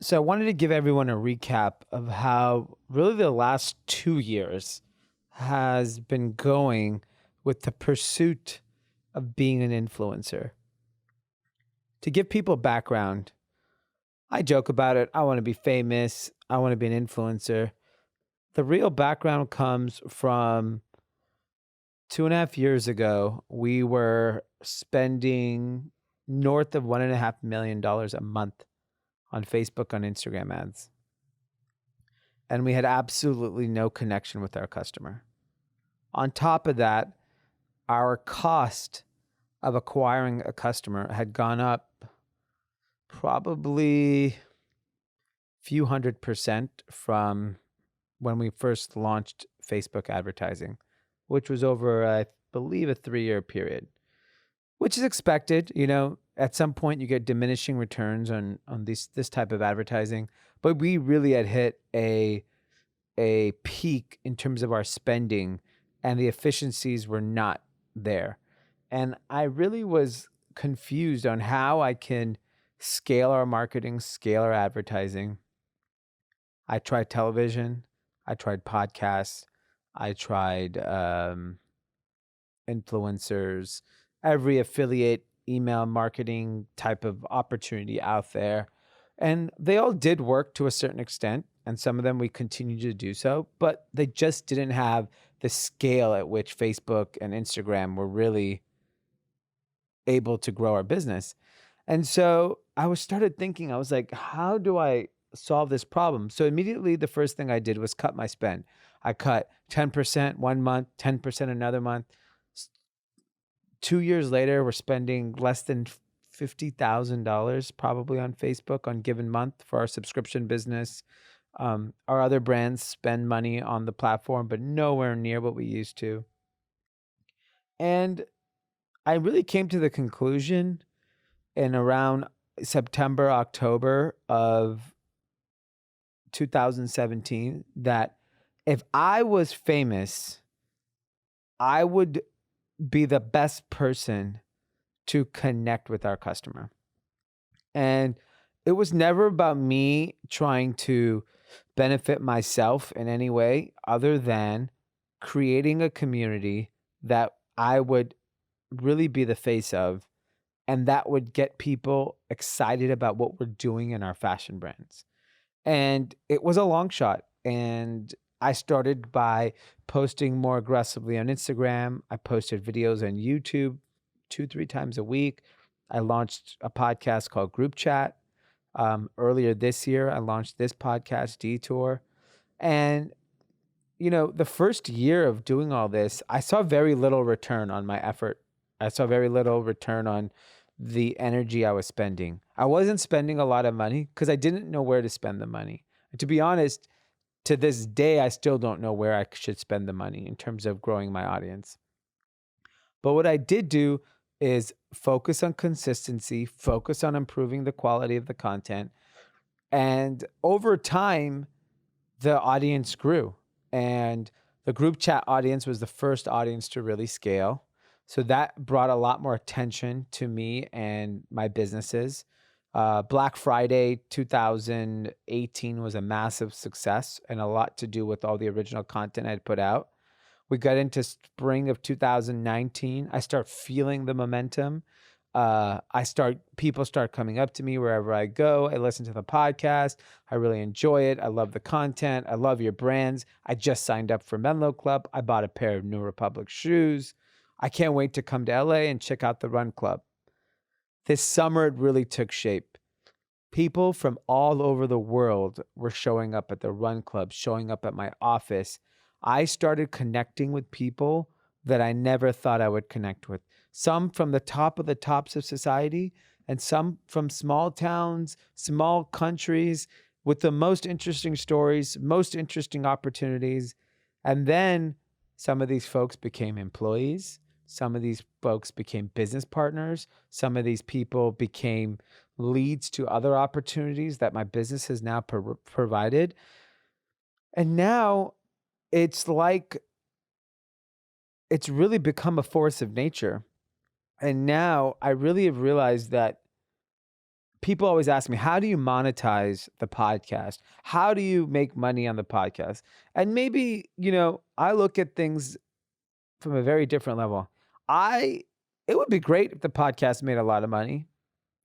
So I wanted to give everyone a recap of how really the last 2 years has been going with the pursuit of being an influencer. To give people background, I joke about it. I want to be famous. I want to be an influencer. The real background comes from 2.5 years ago. We were spending north of $1.5 million a month on Facebook, on Instagram ads. And we had absolutely no connection with our customer. On top of that, our cost of acquiring a customer had gone up probably a few 100% from when we first launched Facebook advertising, which was over, I believe, a 3-year period, which is expected. At some point you get diminishing returns on this type of advertising, but we really had hit a peak in terms of our spending, and the efficiencies were not there. And I really was confused on how I can scale our marketing, scale our advertising. I tried television, I tried podcasts, I tried influencers, every affiliate email marketing type of opportunity out there. And they all did work to a certain extent, and some of them we continue to do so, but they just didn't have the scale at which Facebook and Instagram were really able to grow our business. And so I was started thinking, I was like, how do I solve this problem? So immediately the first thing I did was cut my spend. I cut 10% one month, 10% another month. 2 years later, we're spending less than $50,000 probably on Facebook on given month for our subscription business. Our other brands spend money on the platform, but nowhere near what we used to. And I really came to the conclusion in around September, October of 2017 that if I was famous, I would be the best person to connect with our customer. And it was never about me trying to benefit myself in any way other than creating a community that I would really be the face of, and that would get people excited about what we're doing in our fashion brands. And it was a long shot. And I started by posting more aggressively on Instagram. I posted videos on YouTube 2, 3 times a week. I launched a podcast called Group Chat. Earlier this year, I launched this podcast, DEETOUR. And, the first year of doing all this, I saw very little return on my effort. I saw very little return on the energy I was spending. I wasn't spending a lot of money because I didn't know where to spend the money. And to be honest, to this day, I still don't know where I should spend the money in terms of growing my audience. But what I did do is focus on consistency, focus on improving the quality of the content. And over time, the audience grew. And the group chat audience was the first audience to really scale. So that brought a lot more attention to me and my businesses. Black Friday 2018 was a massive success, and a lot to do with all the original content I'd put out. We got into spring of 2019. I start feeling the momentum. People start coming up to me wherever I go. I listen to the podcast. I really enjoy it. I love the content. I love your brands. I just signed up for Menlo Club. I bought a pair of New Republic shoes. I can't wait to come to LA and check out the Run Club. This summer, it really took shape. People from all over the world were showing up at the Run Club, showing up at my office. I started connecting with people that I never thought I would connect with. Some from the top of the tops of society, and some from small towns, small countries with the most interesting stories, most interesting opportunities. And then some of these folks became employees. Some of these folks became business partners. Some of these people became leads to other opportunities that my business has now provided. And now it's like it's really become a force of nature. And now I really have realized that people always ask me, how do you monetize the podcast? How do you make money on the podcast? And maybe, I look at things from a very different level. It would be great if the podcast made a lot of money.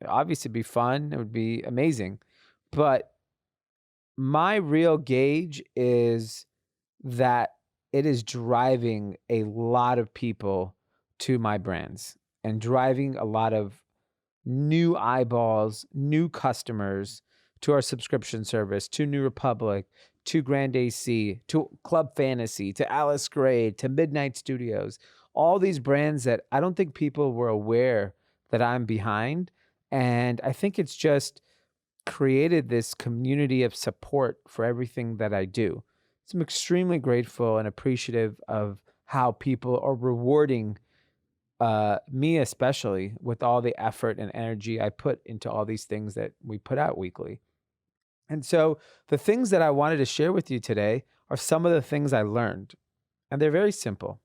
Obviously, it'd be fun. It would be amazing. But my real gauge is that it is driving a lot of people to my brands and driving a lot of new eyeballs, new customers to our subscription service, to New Republic, to Grand AC, to Club Fantasy, to Alice Gray, to Midnight Studios, all these brands that I don't think people were aware that I'm behind. And I think it's just created this community of support for everything that I do. So I'm extremely grateful and appreciative of how people are rewarding me, especially with all the effort and energy I put into all these things that we put out weekly. And so the things that I wanted to share with you today are some of the things I learned, and they're very simple.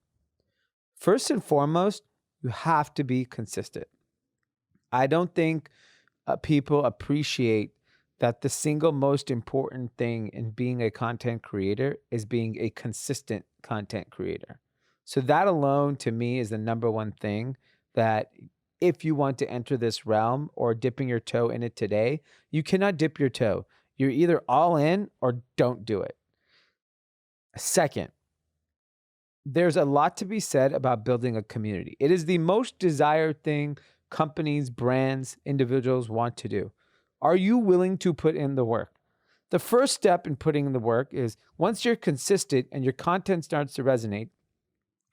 First and foremost, you have to be consistent. I don't think people appreciate that the single most important thing in being a content creator is being a consistent content creator. So that alone to me is the number one thing that if you want to enter this realm or dipping your toe in it today, you cannot dip your toe. You're either all in or don't do it. Second, there's a lot to be said about building a community. It is the most desired thing companies, brands, individuals want to do. Are you willing to put in the work? The first step in putting in the work is once you're consistent and your content starts to resonate,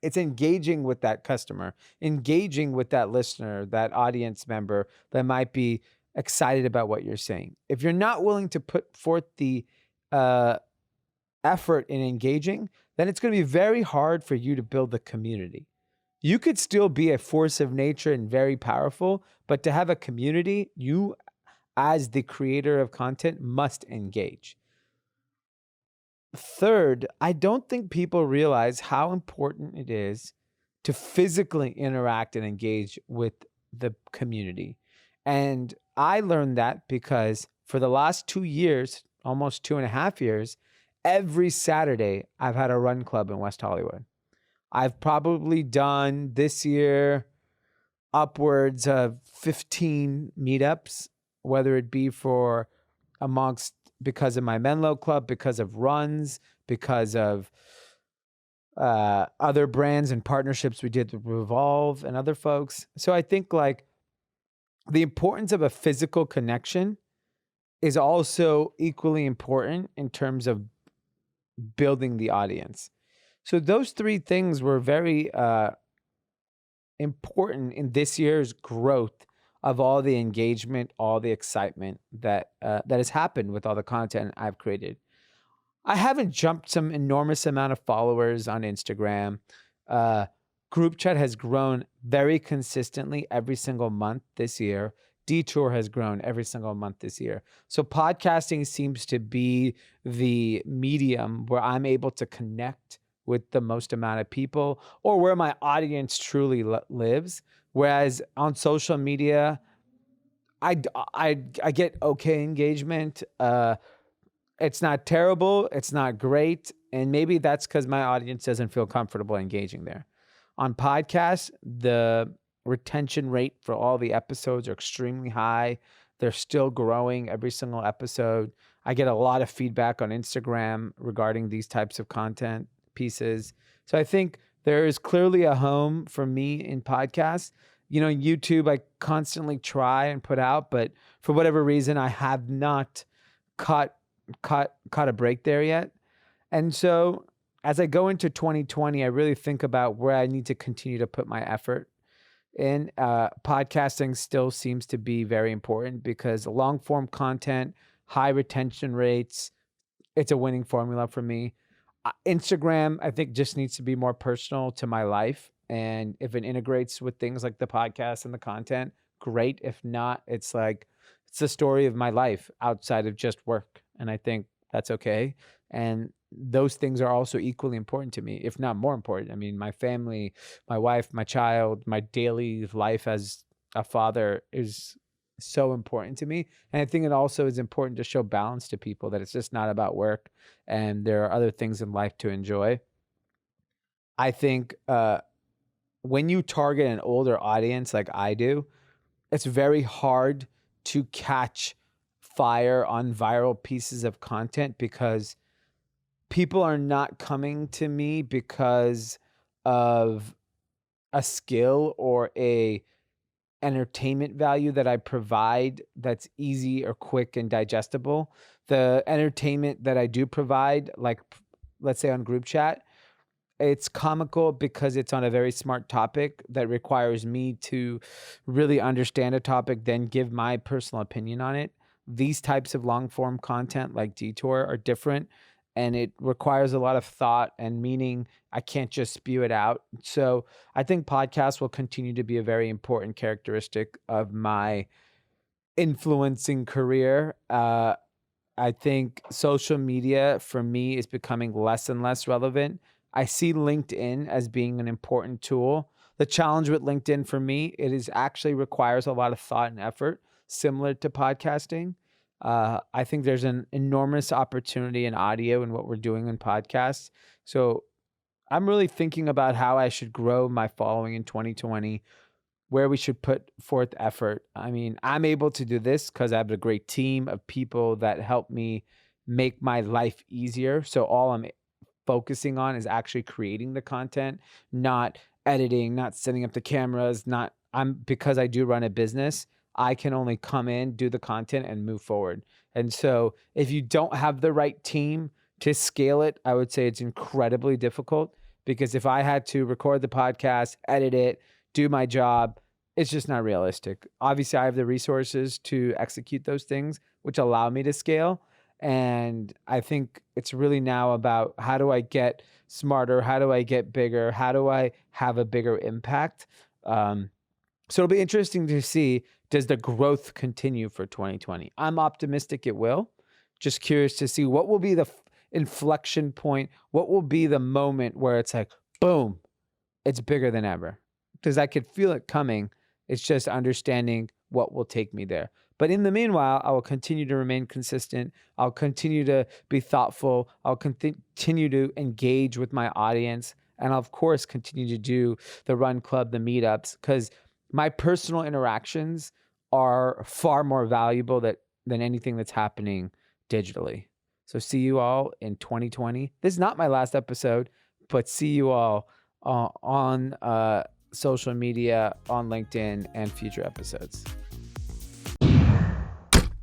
it's engaging with that customer, engaging with that listener, that audience member that might be excited about what you're saying. If you're not willing to put forth the effort in engaging, then it's going to be very hard for you to build the community. You could still be a force of nature and very powerful, but to have a community, you as the creator of content must engage. Third, I don't think people realize how important it is to physically interact and engage with the community. And I learned that because for the last 2 years, almost 2.5 years, every Saturday I've had a run club in West Hollywood. I've probably done this year upwards of 15 meetups, whether it be because of my Menlo Club, because of runs, because of other brands and partnerships we did with Revolve and other folks. So I think like the importance of a physical connection is also equally important in terms of building the audience. So those three things were very important in this year's growth of all the engagement, all the excitement that has happened with all the content I've created. I haven't jumped some enormous amount of followers on Instagram. Group chat has grown very consistently every single month this year. DEETOUR has grown every single month this year. So podcasting seems to be the medium where I'm able to connect with the most amount of people or where my audience truly lives. Whereas on social media, I get okay engagement. It's not terrible. It's not great. And maybe that's because my audience doesn't feel comfortable engaging there. On podcasts, the retention rate for all the episodes are extremely high. They're still growing every single episode. I get a lot of feedback on Instagram regarding these types of content pieces. So I think there is clearly a home for me in podcasts. YouTube, I constantly try and put out, but for whatever reason, I have not caught a break there yet. And so as I go into 2020, I really think about where I need to continue to put my effort in. Podcasting still seems to be very important because long form content, high retention rates, it's a winning formula for me. Instagram, I think, just needs to be more personal to my life. And if it integrates with things like the podcast and the content, great. If not, it's the story of my life outside of just work. And I think that's okay. And those things are also equally important to me, if not more important. I mean, my family, my wife, my child, my daily life as a father is so important to me. And I think it also is important to show balance to people, that it's just not about work and there are other things in life to enjoy. I think when you target an older audience like I do, it's very hard to catch fire on viral pieces of content, because people are not coming to me because of a skill or a entertainment value that I provide that's easy or quick and digestible. The entertainment that I do provide, like let's say on group chat, it's comical because it's on a very smart topic that requires me to really understand a topic, then give my personal opinion on it. These types of long form content like Detour are different, and it requires a lot of thought and meaning. I can't just spew it out. So I think podcasts will continue to be a very important characteristic of my influencing career. I think social media for me is becoming less and less relevant. I see LinkedIn as being an important tool. The challenge with LinkedIn for me, it is actually requires a lot of thought and effort, similar to podcasting. I think there's an enormous opportunity in audio and what we're doing in podcasts. So I'm really thinking about how I should grow my following in 2020, where we should put forth effort. I mean, I'm able to do this because I have a great team of people that help me make my life easier. So all I'm focusing on is actually creating the content, not editing, not setting up the cameras, not because I do run a business, I can only come in, do the content and move forward. And so if you don't have the right team to scale it, I would say it's incredibly difficult, because if I had to record the podcast, edit it, do my job, it's just not realistic. Obviously, I have the resources to execute those things, which allow me to scale. And I think it's really now about, how do I get smarter? How do I get bigger? How do I have a bigger impact? So it'll be interesting to see, does the growth continue for 2020? I'm optimistic it will. Just curious to see what will be the inflection point. What will be the moment where it's like, boom, it's bigger than ever? Because I could feel it coming. It's just understanding what will take me there. But in the meanwhile, I will continue to remain consistent. I'll continue to be thoughtful. I'll continue to engage with my audience. And I'll, of course, continue to do the Run Club, the meetups, because my personal interactions are far more valuable than anything that's happening digitally. So see you all in 2020. This is not my last episode, but see you all on social media, on LinkedIn, and future episodes.